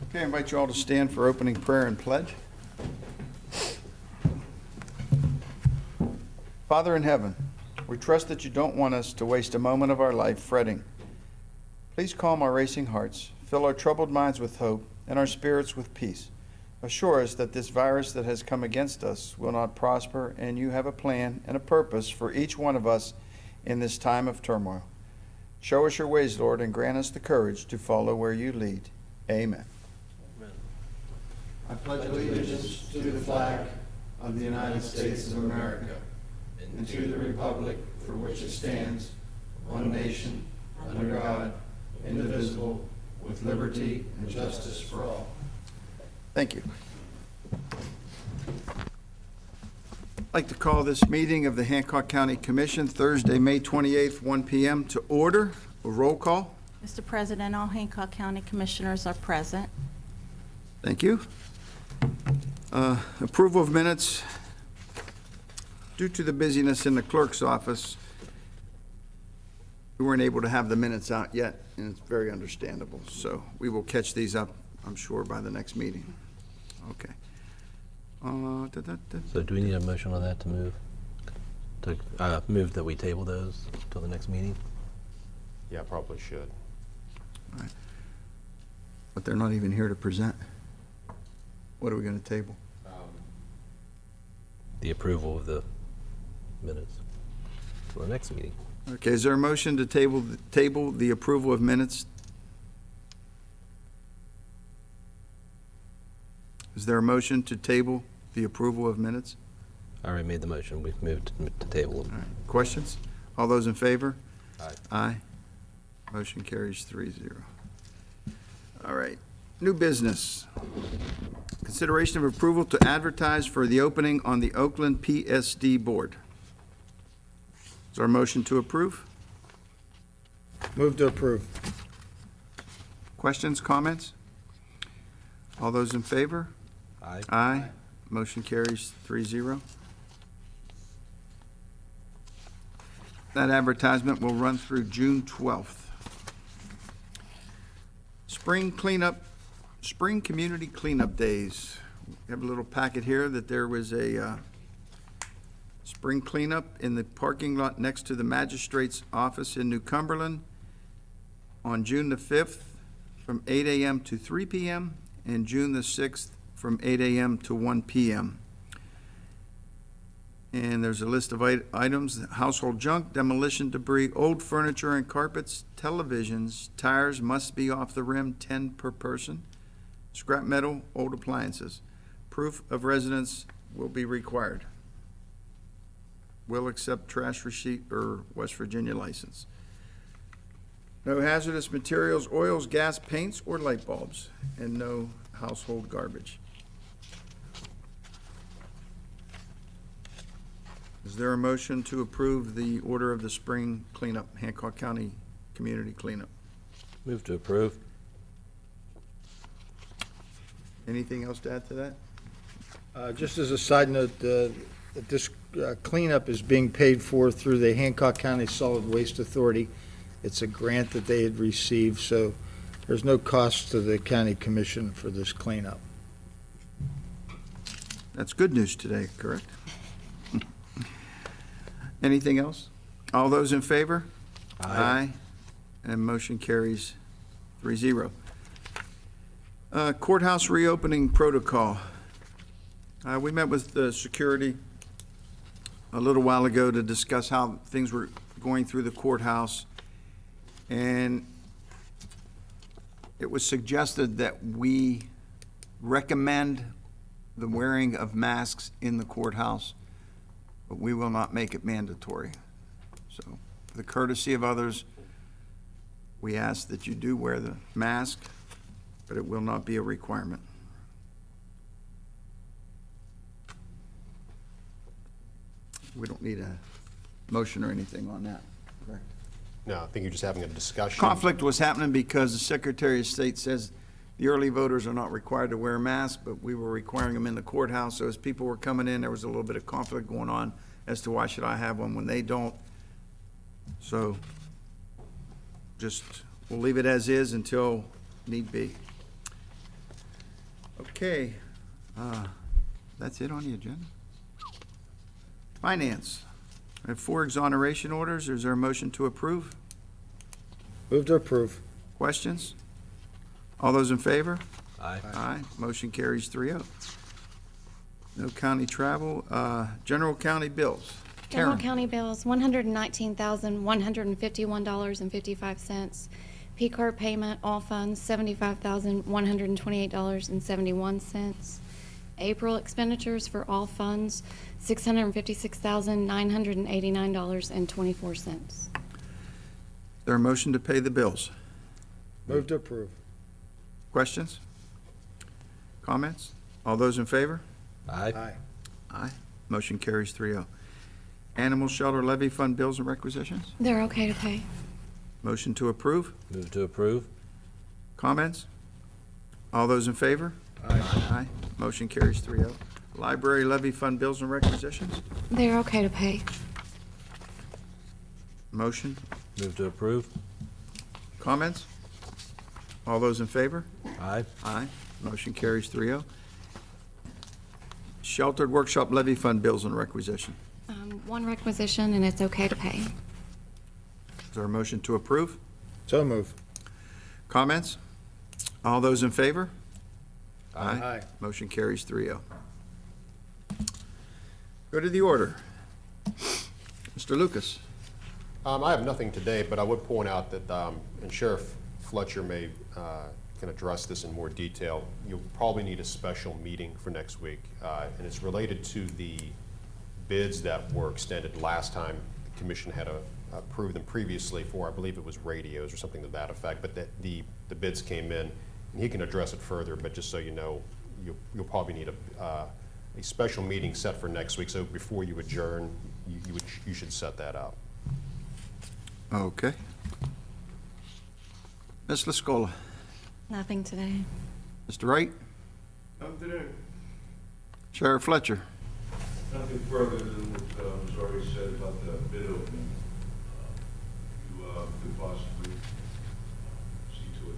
Okay, I invite you all to stand for opening prayer and pledge. Father in heaven, we trust that you don't want us to waste a moment of our life fretting. Please calm our racing hearts, fill our troubled minds with hope, and our spirits with peace. Assure us that this virus that has come against us will not prosper, and you have a plan and a purpose for each one of us in this time of turmoil. Show us your ways, Lord, and grant us the courage to follow where you lead. Amen. I pledge allegiance to the flag of the United States of America and to the republic for which it stands, one nation, under God, indivisible, with liberty and justice for all. Thank you. I'd like to call this meeting of the Hancock County Commission Thursday, May 28th, 1 p.m. to order. A roll call. Mr. President, all Hancock County Commissioners are present. Thank you. Approval of minutes. Due to the busyness in the clerk's office, we weren't able to have the minutes out yet, and it's very understandable. So we will catch these up, I'm sure, by the next meeting. Okay. So do we need a motion on that to move? To move that we table those till the next meeting? Yeah, probably should. All right. But they're not even here to present. What are we going to table? The approval of the minutes for the next meeting. Okay, is there a motion to table the approval of minutes? Is there a motion to table the approval of minutes? I already made the motion. We've moved to table them. All right. Questions? All those in favor? Aye. Aye. Motion carries 3-0. All right. New business. Consideration of approval to advertise for the opening on the Oakland PSD Board. Is there a motion to approve? Move to approve. Questions, comments? All those in favor? Aye. Aye. Motion carries 3-0. That advertisement will run through June 12th. Spring Community Cleanup Days. We have a little packet here that there was a spring cleanup in the parking lot next to the magistrate's office in New Cumberland on June the 5th from 8 a.m. to 3 p.m. and June the 6th from 8 a.m. to 1 p.m. And there's a list of items: household junk, demolition debris, old furniture and carpets, televisions, tires must be off the rim, 10 per person, scrap metal, old appliances. Proof of residence will be required. Will accept trash receipt or West Virginia license. No hazardous materials, oils, gas, paints, or light bulbs, and no household garbage. Is there a motion to approve the order of the spring cleanup, Hancock County Community Cleanup? Move to approve. Anything else to add to that? Just as a side note, that this cleanup is being paid for through the Hancock County Solid Waste Authority. It's a grant that they had received, so there's no cost to the county commission for this cleanup. That's good news today, correct? Anything else? All those in favor? Aye. And motion carries 3-0. Courthouse reopening protocol. We met with the security a little while ago to discuss how things were going through the courthouse, and it was suggested that we recommend the wearing of masks in the courthouse, but we will not make it mandatory. So, for the courtesy of others, we ask that you do wear the mask, but it will not be a requirement. We don't need a motion or anything on that, correct? No, I think you're just having a discussion. Conflict was happening because the Secretary of State says the early voters are not required to wear a mask, but we were requiring them in the courthouse. So as people were coming in, there was a little bit of conflict going on as to why should I have one when they don't. So just, we'll leave it as is until need be. Okay, that's it on the agenda. Finance. We have 4 exoneration orders. Is there a motion to approve? Move to approve. Questions? All those in favor? Aye. Aye. Motion carries 3-0. No county travel. General county bills. General Karen. county bills, $119,151.55. P-card payment, all funds, $75,128.71. April expenditures for all funds, $656,989.24. Is there a motion to pay the bills? Move to approve. Questions? Comments? All those in favor? Aye. Aye. Motion carries 3-0. Animal shelter levy fund bills and requisitions. They're okay to pay. Motion to approve. Move to approve. Comments? All those in favor? Aye. Motion carries 3-0. Library levy fund bills and requisitions. They're okay to pay. Motion. Move to approve. Comments? All those in favor? Aye. Aye. Motion carries 3-0. Sheltered workshop levy fund bills and requisition. One requisition, and it's okay to pay. Is there a motion to approve? So move. Comments? All those in favor? Aye. Motion carries 3-0. Go to the order. Mr. Lucas. I have nothing today, but I would point out that, and Sheriff Fletcher may can address this in more detail, you'll probably need a special meeting for next week, and it's related to the bids that were extended last time. The commission had approved them previously for, I believe it was radios or something to that effect, but the bids came in, and he can address it further, but just so you know, you'll probably need a special meeting set for next week, so before you adjourn, you should set that up. Okay. Ms. Lascola. Nothing today. Mr. Wright. Nothing today. Sheriff Fletcher. Nothing further than what was already said about the bid opening. You could possibly see to it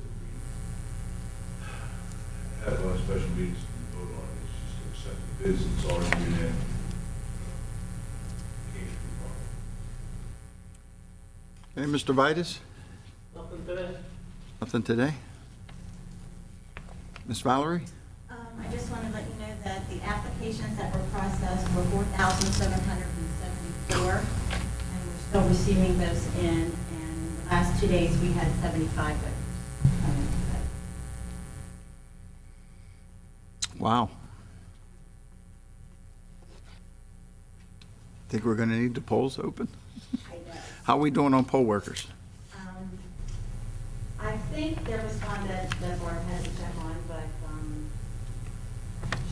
that we have a special meetings to vote on. It's just to accept the bids that's already been in. Can't be wrong. Okay, Mr. Vitus. Nothing today. Nothing today. Ms. Valerie. I just want to let you know that the applications that were processed were 4,774, and we're still receiving those in, and the last 2 days, we had 75 votes come in today. Wow. Think we're gonna need the polls open? I know. How are we doing on poll workers? I think there was one that Barb had to check on, but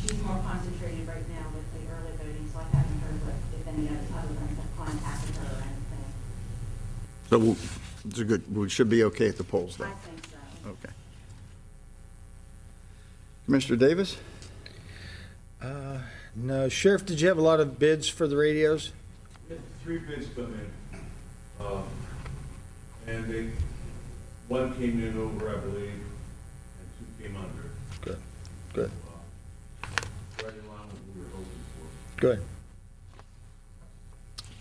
she's more concentrated right now with the early voting, so I haven't heard if any other ones have contacted her or anything. So it's a good, we should be okay at the polls I though. think so. Okay. Commissioner Davis? No. Sheriff, did you have a lot of bids for the radios? We had 3 bids come in, and one came in over, I believe, and 2 came under. Good, good, Right in line with what we were hoping for. good.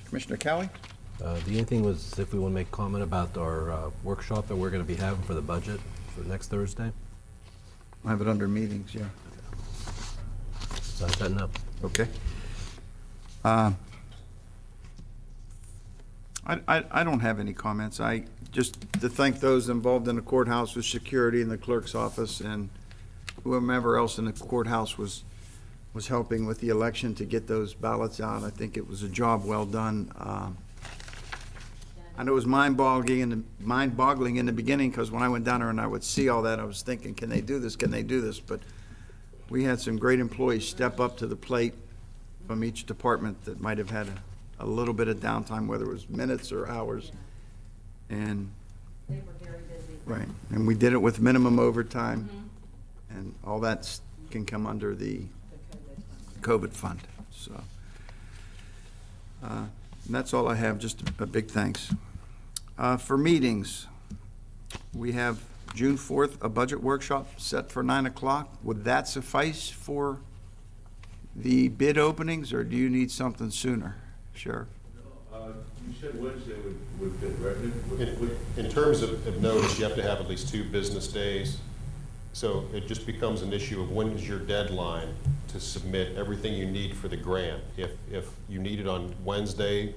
Commissioner Cowie? The only thing was if we want to make comment about our workshop that we're going to be having for the budget for next Thursday. I have it under meetings, yeah. So I'm setting up. Okay. I don't have any comments. I just to thank those involved in the courthouse with security in the clerk's office and whomever else in the courthouse was helping with the election to get those ballots out. I think it was a job well done. I know it was mind-boggling in the beginning because when I went down there and I would see all that, I was thinking, can they do this? Can they do this? But we had some great employees step up to the plate from each department that might have had a little bit of downtime, whether it was minutes or hours. And, They were very busy. right, and we did it with minimum overtime. And all that can come under the COVID fund, so. And that's all I have, just a big thanks. For meetings, we have June 4th, a budget workshop set for 9 o'clock. Would that suffice for the bid openings, or do you need something sooner, Sheriff? You said Wednesday would fit, right? In terms of notice, you have to have at least 2 business days. So it just becomes an issue of when is your deadline to submit everything you need for the grant. If you need it on Wednesday,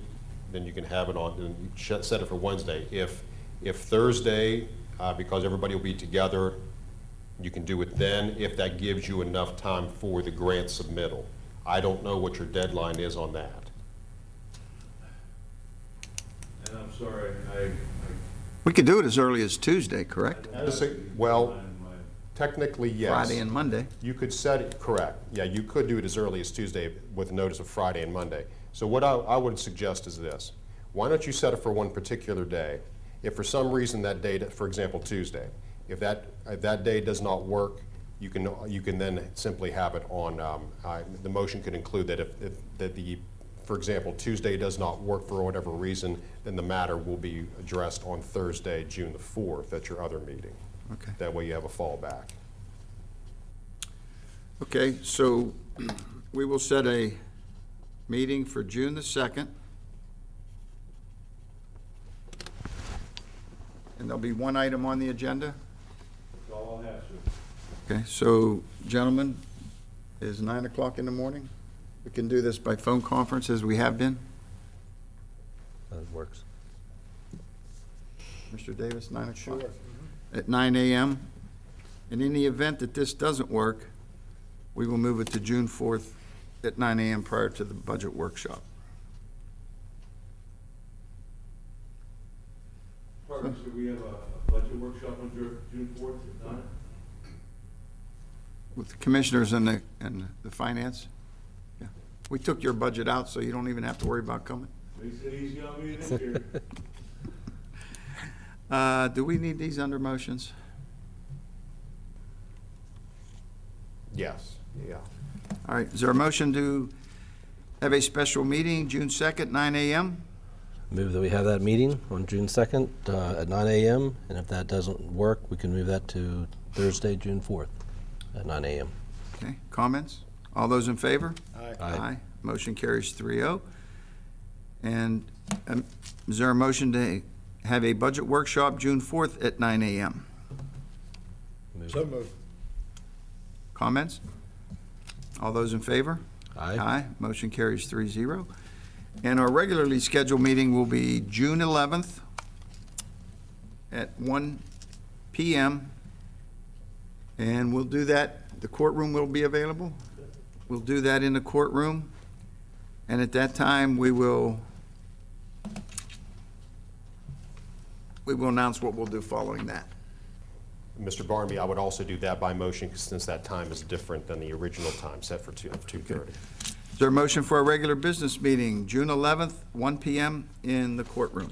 then you can have it on, then you set it for Wednesday. If Thursday, because everybody will be together, you can do it then, if that gives you enough time for the grant submittal. I don't know what your deadline is on that. And I'm sorry, We could do it as early as Tuesday, correct? Well, technically, yes. Friday and Monday. You could set it, correct. Yeah, you could do it as early as Tuesday with notice of Friday and Monday. So what I would suggest is this. Why don't you set it for one particular day? If for some reason that day, for example, Tuesday, if that day does not work, you can then simply have it on, the motion could include that for example, Tuesday does not work for whatever reason, then the matter will be addressed on Thursday, June the 4th, at your other meeting. Okay. That way you have a fallback. Okay, so we will set a meeting for June the 2nd. And there'll be one item on the agenda. that's all I'll have, sir. Okay, so gentlemen, is 9 o'clock in the morning? We can do this by phone conference as we have been. That works. Mr. Davis, 9 o'clock? At 9 a.m. And in the event that this doesn't work, we will move it to June 4th at 9 a.m. prior to the budget workshop. Department, so we have a budget workshop on June 4th at 9? With the commissioners and the finance? Yeah. We took your budget out, so you don't even have to worry about coming. Makes it easy on me this year. Do we need these under motions? Yes, yeah. All right, is there a motion to have a special meeting, June 2nd, 9 a.m.? Move that we have that meeting on June 2nd at 9 a.m., and if that doesn't work, we can move that to Thursday, June 4th at 9 a.m. Okay, comments? All those in favor? Aye. Motion carries 3-0. And is there a motion to have a budget workshop June 4th at 9 a.m.? So moved. Comments? All those in favor? Aye. Aye. Motion carries 3-0. And our regularly scheduled meeting will be June 11th at 1 p.m. And we'll do that, the courtroom will be available. We'll do that in the courtroom. And at that time, we will announce what we'll do following that. Mr. Barnby, I would also do that by motion since that time is different than the original time set for 2:30. Is there a motion for a regular business meeting, June 11th, 1 p.m. in the courtroom?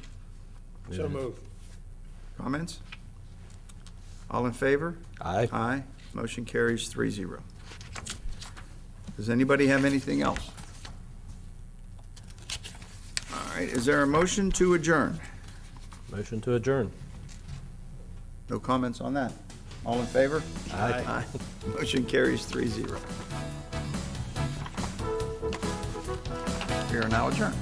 So moved. Comments? All in favor? Aye. Aye. Motion carries 3-0. Does anybody have anything else? All right, is there a motion to adjourn? Motion to adjourn. No comments on that? All in favor? Aye. Aye. Motion carries 3-0. We are now adjourned.